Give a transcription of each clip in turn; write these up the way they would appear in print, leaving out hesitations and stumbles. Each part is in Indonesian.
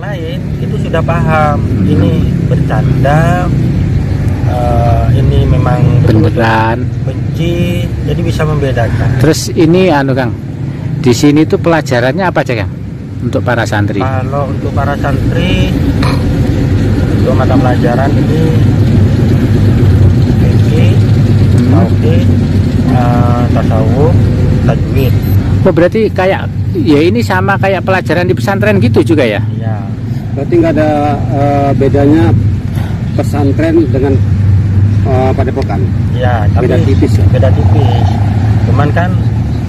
lain itu sudah paham ini bercanda, ini memang beneran benci, jadi bisa membedakan. Terus ini Kang, di sini tuh pelajarannya apa aja Kang untuk para santri? Kalau untuk para santri, untuk mata pelajaran ini fikih, tauhid, tasawuf, tajwid. Oh berarti kayak ya ini sama kayak pelajaran di pesantren gitu juga ya? Iya. Berarti nggak ada bedanya pesantren dengan padepokan? Iya, tapi beda tipis ya? Beda tipis. Cuman kan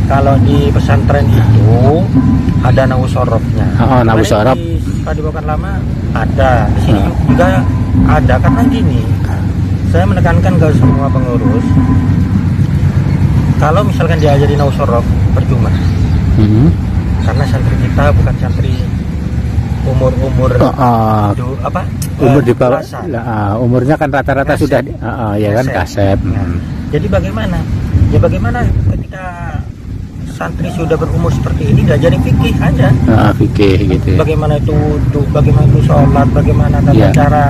kalau di pesantren itu ada nawusorofnya. Oh, nawusorof. Di padepokan lama ada. Di sini juga ada, karena gini. Saya menekankan ke semua pengurus, kalau misalkan diajari nawusorof percuma. Karena santri kita bukan santri umur umur di bawah, umurnya kan rata-rata sudah ya kan kasep. Jadi bagaimana? Ya bagaimana ketika santri sudah berumur seperti ini diajari fikih aja. Fikih gitu ya. Bagaimana itu wudhu, bagaimana itu sholat, bagaimana tata cara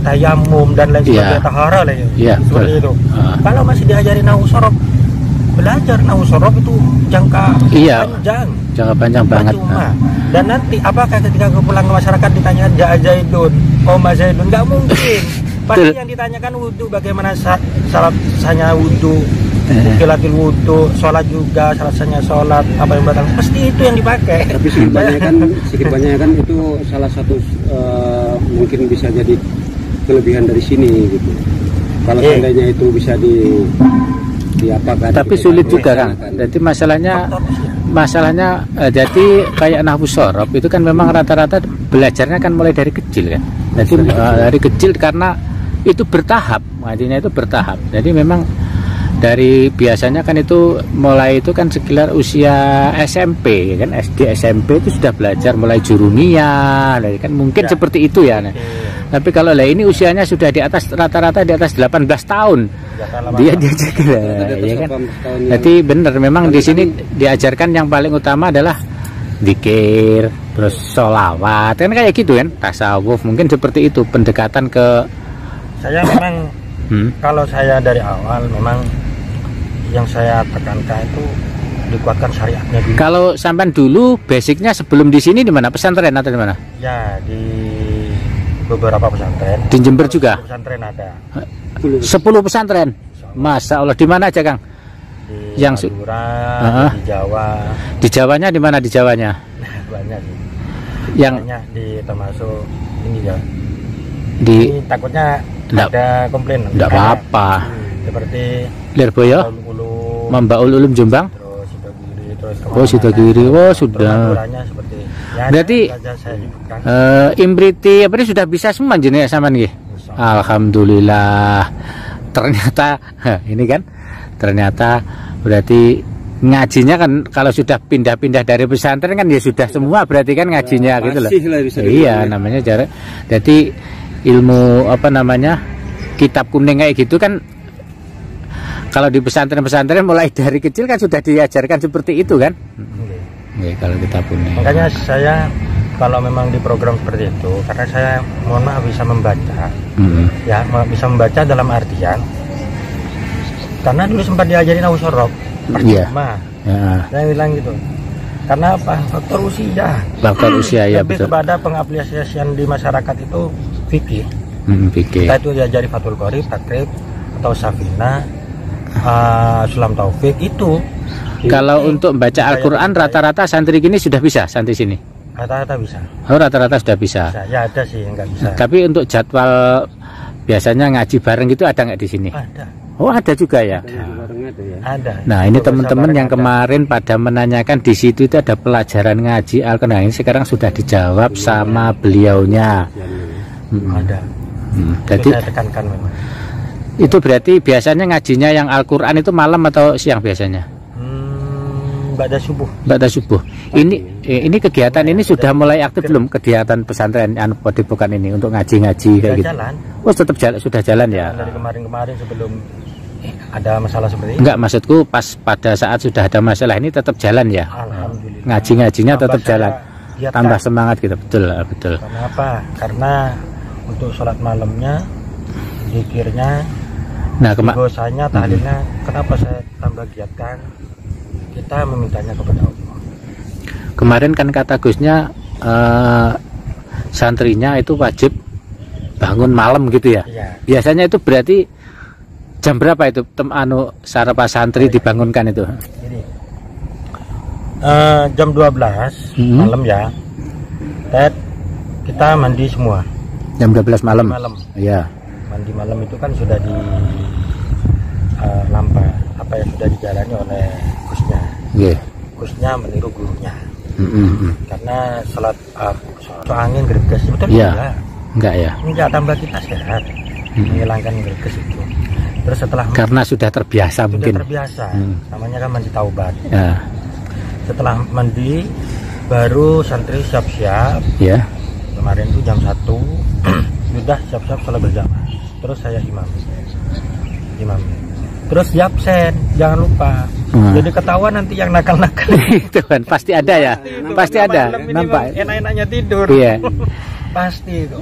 tayamum dan lain sebagainya, tahara lah ya. Seperti itu. Kalau masih diajari nawusorof, belajar nawusorof itu jangka panjang. Jangka panjang banget. Dan nanti apakah ketika pulang ke masyarakat ditanya Zaidun, Oma Zaidun, nggak mungkin. Pasti yang ditanyakan wudhu, bagaimana sahnya wudhu, kilatul wudhu, sholat juga sahnya sholat, apa yang batal, pasti itu yang dipakai. Tapi sedikit banyak kan itu salah satu mungkin bisa jadi kelebihan dari sini gitu. Kalau seandainya itu bisa diapakan. Tapi sulit juga Kang. Jadi masalahnya jadi kayak nawusorof itu kan memang rata-rata belajarnya kan mulai dari kecil kan. Jadi dari kecil karena itu bertahap, artinya itu bertahap. Jadi memang dari biasanya kan itu mulai itu kan sekitar usia SMP ya kan, SD SMP itu sudah belajar mulai jurumiyah kan mungkin seperti itu ya. Tapi kalau lah ini usianya sudah di atas rata-rata di atas 18 tahun. Dia juga ya kan. Jadi benar memang di sini diajarkan yang paling utama adalah zikir, terus sholawat kan kayak gitu kan, tasawuf mungkin seperti itu pendekatan ke. Saya memang kalau saya dari awal memang yang saya tekankan itu dikuatkan syariatnya dulu. Kalau sampean dulu basicnya sebelum di sini di mana, pesantren atau di mana? Ya di beberapa pesantren. Di Jember juga? Pesantren ada. 10 pesantren. Masa Allah, di mana aja Kang? Di Madura, di Jawa. Di Jawanya di mana di Jawanya? Banyak sih. Yang banyak termasuk ini ya. Di ini takutnya ada komplain. Enggak apa-apa. Seperti Lirboyo, Mambaul Ulum Jombang. Terus Sidogiri. Oh sudah. Berarti Imriti apa ini sudah bisa semua jenis sama nih. Alhamdulillah. Ternyata ini kan ternyata berarti ngajinya kan kalau sudah pindah-pindah dari pesantren kan ya sudah semua berarti kan ngajinya gitu loh. Iya namanya jarak. Jadi ilmu apa namanya kitab kuning kayak gitu kan kalau di pesantren-pesantren mulai dari kecil kan sudah diajarkan seperti itu kan. Kalau kitab kuning. Makanya saya kalau memang di program seperti itu, karena saya mohon maaf bisa membaca, ya bisa membaca dalam artian, karena dulu sempat diajari nawusorof, percuma, saya bilang gitu, karena apa? Faktor usia. Faktor usia ya betul. Kepada pengaplikasian di masyarakat itu fikih, kita itu diajari Fathul Qorib, Takrib, atau Safina, Sulam Taufik itu. Kalau untuk membaca Al-Quran rata-rata santri gini sudah bisa, santri sini? Rata-rata bisa. Oh rata-rata sudah bisa. Ya ada sih yang nggak bisa. Tapi untuk jadwal biasanya ngaji bareng gitu ada nggak di sini? Ada. Oh ada juga ya. Ada. Nah ini teman-teman yang kemarin pada menanyakan di situ itu ada pelajaran ngaji Al-Quran, ini sekarang sudah dijawab sama beliaunya. Ada. Jadi saya tekankan memang. Itu berarti biasanya ngajinya yang Al-Quran itu malam atau siang biasanya? Ba'da subuh. Ba'da subuh. Ini kegiatan ini sudah mulai aktif belum, kegiatan pesantren Padepokan ini untuk ngaji-ngaji kayak gitu? Jalan. Oh tetap jalan, sudah jalan ya. Dari kemarin-kemarin sebelum ada masalah seperti ini. Enggak, maksudku pas pada saat sudah ada masalah ini tetap jalan ya. Alhamdulillah. Ngaji-ngajinya tetap jalan. giatkan. Tambah semangat kita, betul, betul. Karena apa? Karena untuk sholat malamnya, zikirnya, dosanya, tahlilnya, kenapa saya tambah giatkan? Kita memintanya kepada Allah. Kemarin kan kata Gusnya santrinya itu wajib bangun malam gitu ya. Iya. Biasanya itu berarti jam berapa itu sarapan santri dibangunkan itu? Jadi jam 12 malam ya. Kita mandi semua. Jam 12 malam. Iya. Mandi malam itu kan sudah di apa yang sudah dijalani oleh Gusnya. Yeah. Gusnya meniru gurunya. Karena sholat angin greges betul ya? Enggak ya? Enggak, tambah kita sehat, menghilangkan greges itu. Terus setelah karena sudah terbiasa mungkin. Terbiasa, namanya kan mandi taubat. Ya. Setelah mandi baru santri siap-siap. Ya. Kemarin itu jam 1 sudah siap-siap sholat berjamaah. Terus saya imam. Terus absen, jangan lupa. Jadi ketahuan nanti yang nakal-nakal. Itu kan pasti ada ya. Pasti ada. Nampak. Enak-enaknya tidur. Iya. Pasti itu.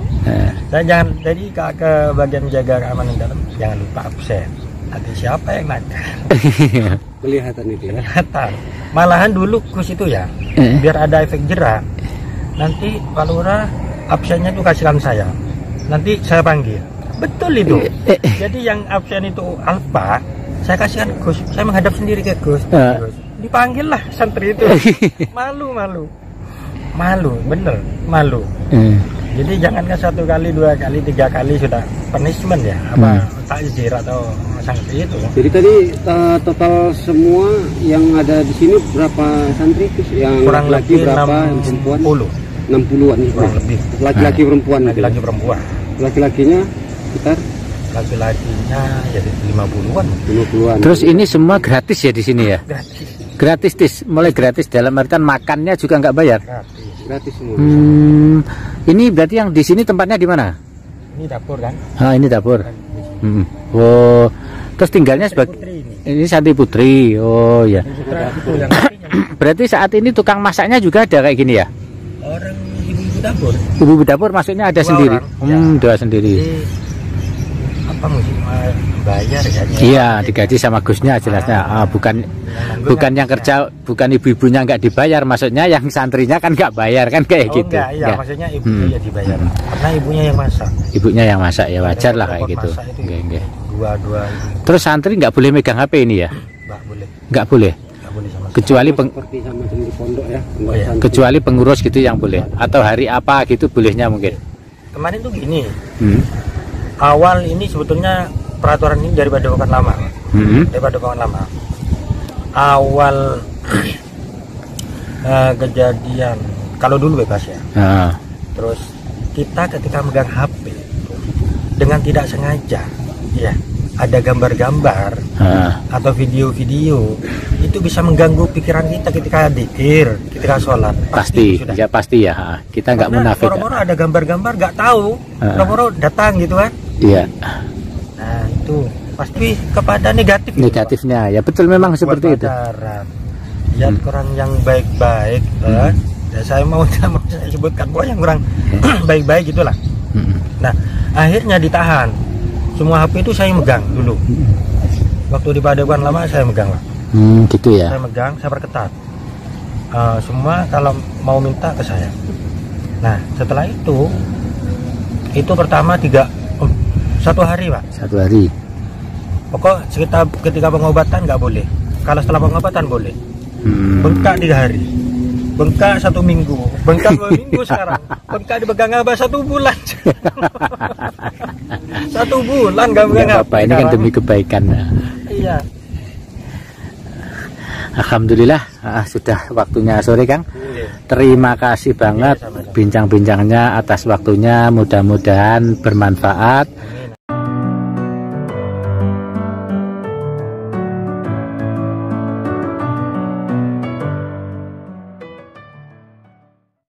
Dan jangan jadi ke bagian jaga keamanan dalam jangan lupa absen. Nanti siapa yang nakal? Kelihatan itu ya. Kelihatan. Malahan dulu Gus itu ya, biar ada efek jerak. Nanti kalau absennya itu kasihkan saya. Nanti saya panggil. Betul itu. Jadi yang absen itu Alfa, saya kasihkan Gus. Saya menghadap sendiri ke Gus. Dipanggil lah santri itu. Malu, bener, malu. Jadi jangankan 1 kali, 2 kali, 3 kali sudah punishment ya, apa takzir atau sanksi itu. Jadi tadi total semua yang ada di sini berapa santri Gus? Yang kurang lebih berapa? 60-an nih. Kurang lebih. Laki-laki perempuan. Laki-laki perempuan. Laki-lakinya sekitar? Laki-lakinya jadi 50-an. Terus ini semua gratis ya di sini ya? Gratis. Gratis, Tis. Mulai gratis dalam artian makannya juga nggak bayar? Gratis semua. Ini berarti yang di sini tempatnya di mana? Ini dapur kan? Ini dapur. Oh, terus tinggalnya sebagai ini Santri Putri. Oh ya. Berarti saat ini tukang masaknya juga ada kayak gini ya? Orang ibu-ibu dapur. Ibu-ibu dapur maksudnya ada sendiri. Dua sendiri. Jadi, apa mesti bayar ya? Iya, digaji sama Gusnya jelasnya. Bukan yang kerja, bukan ibu-ibunya nggak dibayar, maksudnya yang santrinya kan nggak bayar kan kayak gitu. Enggak, iya, maksudnya ibunya ya dibayar. Karena ibunya yang masak. Ibunya yang masak ya wajar lah kayak gitu. Dua. Terus santri nggak boleh megang HP ini ya? Nggak boleh. Nggak boleh. Kecuali seperti sama di pondok ya. Kecuali pengurus gitu yang boleh. Atau hari apa gitu bolehnya mungkin. Kemarin tuh gini. Awal ini sebetulnya peraturan ini dari Padepokan Lama. Dari Padepokan Lama. Awal kejadian kalau dulu bebas ya. Terus kita ketika megang HP dengan tidak sengaja ya ada gambar-gambar atau video-video itu bisa mengganggu pikiran kita ketika dzikir, ketika sholat. Pasti ya. Kita nggak munafik. Moro-moro ada gambar-gambar nggak tahu, moro-moro datang gitu kan? Iya. Nah itu pasti kepada negatif. Negatifnya ya betul memang seperti itu. Lihat orang yang baik-baik, ya saya mau saya sebutkan bahwa yang kurang baik-baik gitulah. Nah akhirnya ditahan. Semua HP itu saya megang dulu. Waktu di Padepokan Lama saya megang lah. Gitu ya. Saya megang, saya perketat. Semua kalau mau minta ke saya. Nah setelah itu pertama 1 hari Pak. 1 hari. Pokok ketika pengobatan nggak boleh. Kalau setelah pengobatan boleh. Bengkak 3 hari. Bengkak 1 minggu. Bengkak 2 minggu sekarang. Bengkak dipegang abah 1 bulan. 1 bulan nggak pegang apa ini kan demi kebaikan. Iya. Alhamdulillah sudah waktunya sore Kang. Terima kasih banget bincang-bincangnya atas waktunya, mudah-mudahan bermanfaat.